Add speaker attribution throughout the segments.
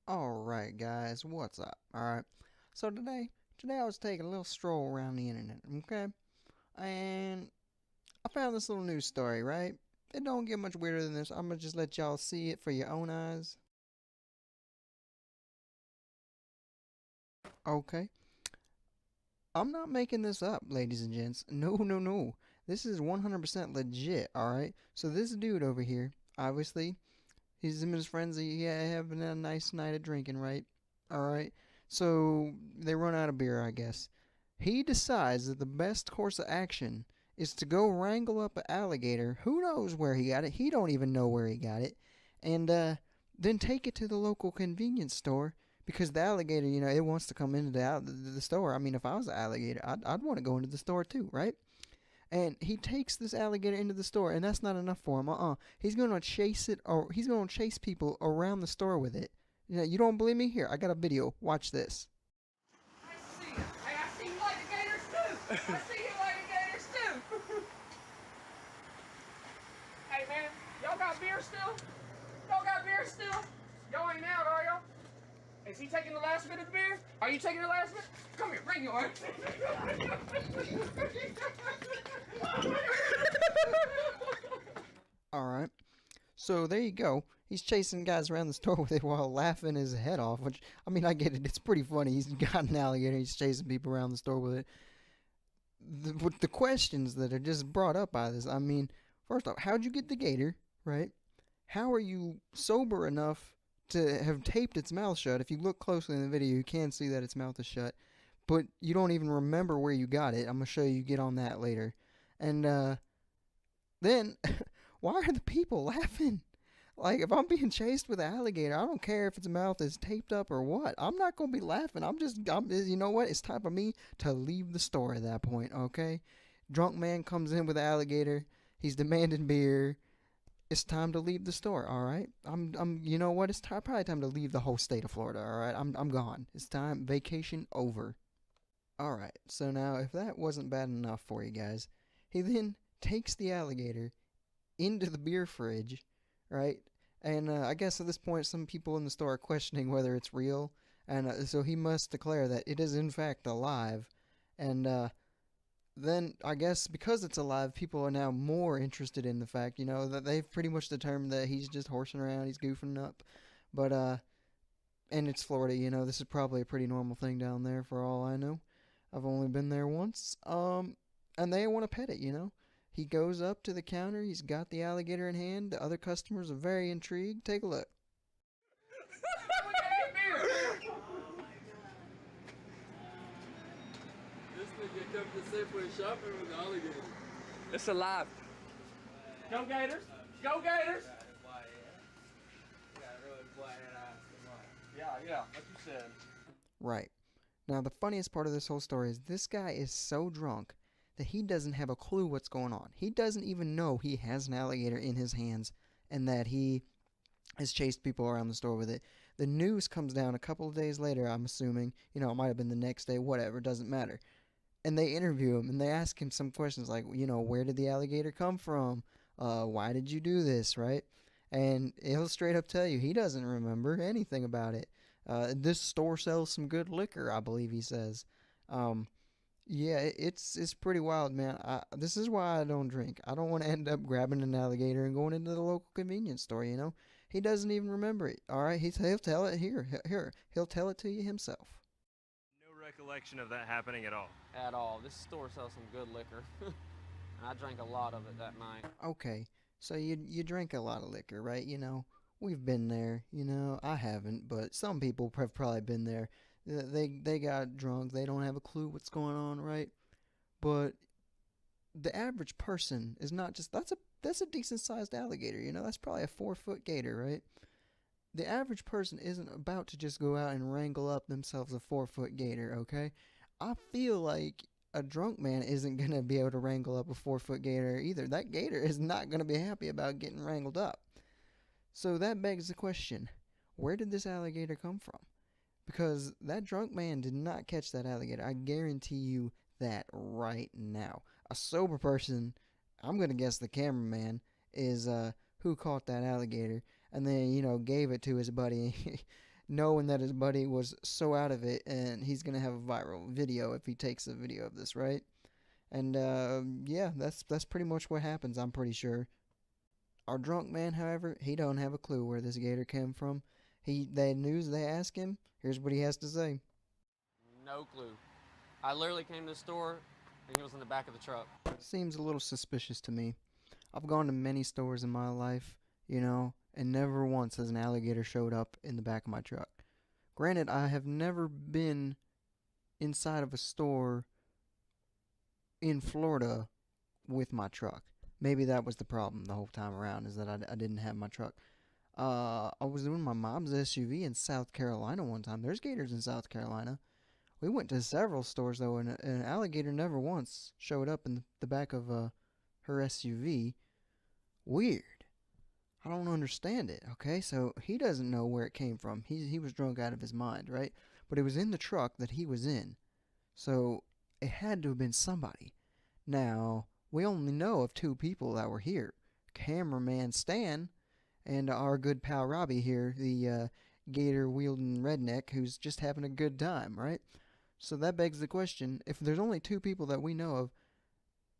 Speaker 1: Alright guys, what's up? Alright. So today I was taking a little stroll around the internet, okay? And I found this little news story, right? It don't get much weirder than this. I'm gonna just let y'all see it for your own eyes. Okay. I'm not making this up, ladies and gents. No, no, no. This is 100% legit, alright? So this dude over here, obviously, he's him and his friends, having a nice night of drinking, right? Alright. So they run out of beer, I guess. He decides that the best course of action is to go wrangle up an alligator. Who knows where he got it? He don't even know where he got it. And then take it to the local convenience store because the alligator, it wants to come into the store. I mean, if I was an alligator, I'd want to go into the store too, right? And he takes this alligator into the store, and that's not enough for him. He's gonna chase it, or he's gonna chase people around the store with it. You don't believe me? Here, I got a video. Watch this.
Speaker 2: I see him. Hey, I see you like the gators too. I see you like the gators too. Hey man, y'all got beer still? Y'all got beer still? Y'all ain't out, are y'all? Is he taking the last bit of the beer? Are you taking the last bit? Come here, bring yours.
Speaker 1: All right. So there you go. He's chasing guys around the store with it while laughing his head off. Which, I mean, I get it. It's pretty funny. He's got an alligator. He's chasing people around the store with it. With the questions that are just brought up by this, I mean, first off, how'd you get the gator, right? How are you sober enough to have taped its mouth shut? If you look closely in the video, you can see that its mouth is shut, but you don't even remember where you got it. I'm gonna show you. Get on that later. And then, why are the people laughing? Like, if I'm being chased with an alligator, I don't care if its mouth is taped up or what. I'm not gonna be laughing. You know what? It's time for me to leave the store at that point. Okay, drunk man comes in with an alligator. He's demanding beer. It's time to leave the store. All right. You know what? It's probably time to leave the whole state of Florida. All right. I'm gone. It's time. Vacation over. All right. So now, if that wasn't bad enough for you guys, he then takes the alligator into the beer fridge, right? And I guess at this point, some people in the store are questioning whether it's real, and so he must declare that it is in fact alive. And then I guess because it's alive, people are now more interested in the fact, that they've pretty much determined that he's just horsing around, he's goofing up. But and it's Florida, this is probably a pretty normal thing down there for all I know. I've only been there once. And they want to pet it. He goes up to the counter, he's got the alligator in hand. The other customers are very intrigued. Take a look.
Speaker 2: We gotta get beer.
Speaker 3: This nigga come to Safeway shopping with the alligator.
Speaker 2: It's alive. Go Gators. Go Gators. Yeah, like you said.
Speaker 1: Right. Now, the funniest part of this whole story is this guy is so drunk that he doesn't have a clue what's going on. He doesn't even know he has an alligator in his hands and that he has chased people around the store with it. The news comes down a couple of days later, I'm assuming. It might have been the next day, whatever, doesn't matter. And they interview him and they ask him some questions like, where did the alligator come from? Why did you do this, right? And he'll straight up tell you he doesn't remember anything about it. This store sells some good liquor, I believe he says. Yeah, it's pretty wild, man. This is why I don't drink. I don't want to end up grabbing an alligator and going into the local convenience store. He doesn't even remember it. All right, he'll tell it here. He'll tell it to you himself.
Speaker 4: No recollection of that happening at all.
Speaker 5: At all. This store sells some good liquor. And I drank a lot of it that night.
Speaker 1: Okay, so you drink a lot of liquor, right? We've been there. I haven't, but some people have probably been there. They got drunk. They don't have a clue what's going on, right? But the average person is not just that's a decent sized alligator. That's probably a 4-foot gator, right? The average person isn't about to just go out and wrangle up themselves a 4-foot gator. Okay, I feel like a drunk man isn't gonna be able to wrangle up a 4-foot gator either. That gator is not gonna be happy about getting wrangled up. So that begs the question: where did this alligator come from? Because that drunk man did not catch that alligator. I guarantee you that right now. A sober person, I'm going to guess the cameraman, is who caught that alligator and then, gave it to his buddy. knowing that his buddy was so out of it, and he's gonna have a viral video if he takes a video of this, right? And yeah, that's pretty much what happens. I'm pretty sure. Our drunk man, however, he don't have a clue where this gator came from. The news they ask him. Here's what he has to say.
Speaker 5: No clue. I literally came to the store and he was in the back of the truck.
Speaker 1: Seems a little suspicious to me. I've gone to many stores in my life, and never once has an alligator showed up in the back of my truck. Granted, I have never been inside of a store in Florida with my truck. Maybe that was the problem the whole time around, is that I didn't have my truck. I was doing my mom's SUV in South Carolina one time. There's gators in South Carolina. We went to several stores, though, and an alligator never once showed up in the back of her SUV. Weird. I don't understand it, okay? So he doesn't know where it came from. He was drunk out of his mind, right? But it was in the truck that he was in. So it had to have been somebody. Now, we only know of two people that were here. Cameraman Stan and our good pal Robbie here, the gator-wielding redneck who's just having a good time, right? So that begs the question, if there's only two people that we know of,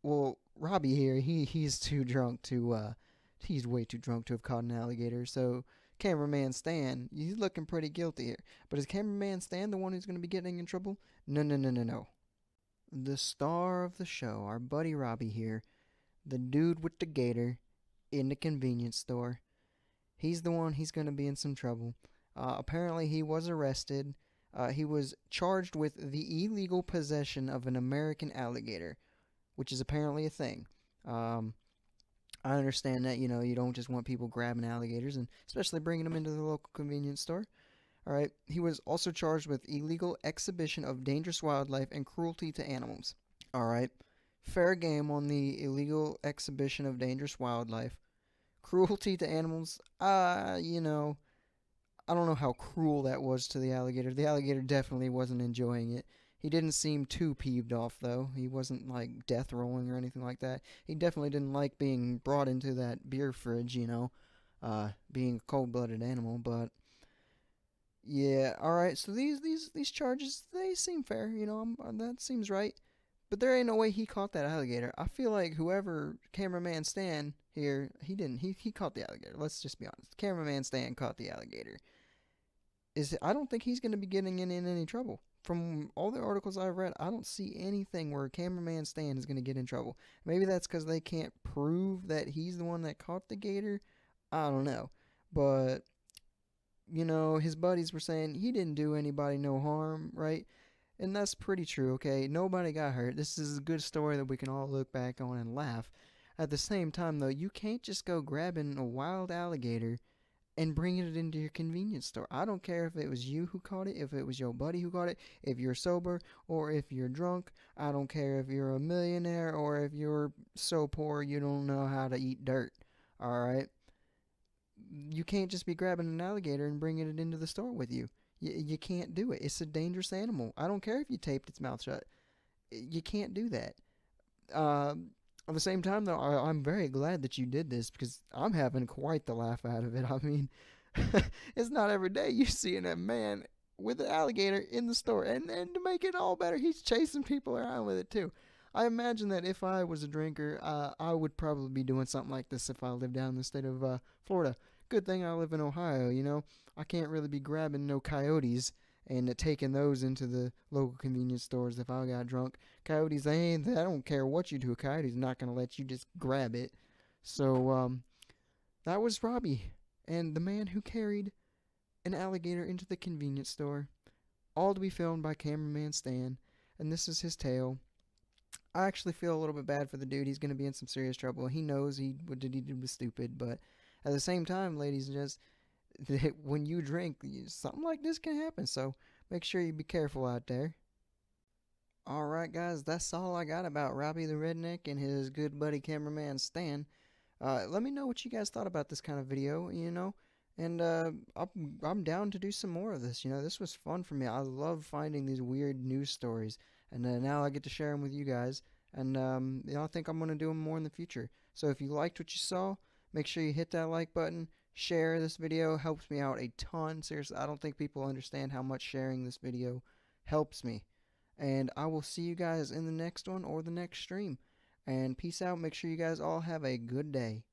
Speaker 1: well, Robbie here, he's too drunk to, he's way too drunk to have caught an alligator, so cameraman Stan, he's looking pretty guilty here. But is cameraman Stan the one who's going to be getting in trouble? No, no, no, no, no. The star of the show, our buddy Robbie here, the dude with the gator in the convenience store. He's the one he's going to be in some trouble. Apparently, he was arrested. He was charged with the illegal possession of an American alligator, which is apparently a thing. I understand that, you don't just want people grabbing alligators and especially bringing them into the local convenience store. All right. He was also charged with illegal exhibition of dangerous wildlife and cruelty to animals. All right. Fair game on the illegal exhibition of dangerous wildlife. Cruelty to animals, I don't know how cruel that was to the alligator. The alligator definitely wasn't enjoying it. He didn't seem too peeved off, though. He wasn't, like, death rolling or anything like that. He definitely didn't like being brought into that beer fridge, being a cold-blooded animal, but yeah, alright, so these charges, they seem fair, that seems right. But there ain't no way he caught that alligator. I feel like whoever cameraman Stan here, he didn't. He caught the alligator. Let's just be honest. Cameraman Stan caught the alligator. I don't think he's going to be getting in any trouble. From all the articles I've read, I don't see anything where cameraman Stan is going to get in trouble. Maybe that's because they can't prove that he's the one that caught the gator. I don't know. But, his buddies were saying he didn't do anybody no harm, right? And that's pretty true, okay? Nobody got hurt. This is a good story that we can all look back on and laugh. At the same time, though, you can't just go grabbing a wild alligator and bringing it into your convenience store. I don't care if it was you who caught it, if it was your buddy who caught it, if you're sober or if you're drunk. I don't care if you're a millionaire or if you're so poor you don't know how to eat dirt, alright? You can't just be grabbing an alligator and bringing it into the store with you. You can't do it. It's a dangerous animal. I don't care if you taped its mouth shut. You can't do that. At the same time, though, I'm very glad that you did this because I'm having quite the laugh out of it. I mean, it's not every day you see a man with an alligator in the store. And to make it all better, he's chasing people around with it, too. I imagine that if I was a drinker, I would probably be doing something like this if I lived down in the state of Florida. Good thing I live in Ohio, I can't really be grabbing no coyotes and taking those into the local convenience stores if I got drunk. Coyotes, I don't care what you do. A coyote's not going to let you just grab it. So, that was Robbie and the man who carried an alligator into the convenience store. All to be filmed by cameraman Stan. And this is his tale. I actually feel a little bit bad for the dude. He's going to be in some serious trouble. He knows what he did was stupid, but at the same time, ladies and gents, when you drink, something like this can happen. So make sure you be careful out there. Alright, guys, that's all I got about Robbie the Redneck and his good buddy cameraman Stan. Let me know what you guys thought about this kind of video, and I'm down to do some more of this. This was fun for me. I love finding these weird news stories, and now I get to share them with you guys. And I think I'm going to do them more in the future. So if you liked what you saw, make sure you hit that like button, share this video. Helps me out a ton. Seriously, I don't think people understand how much sharing this video helps me. And I will see you guys in the next one or the next stream. And peace out. Make sure you guys all have a good day.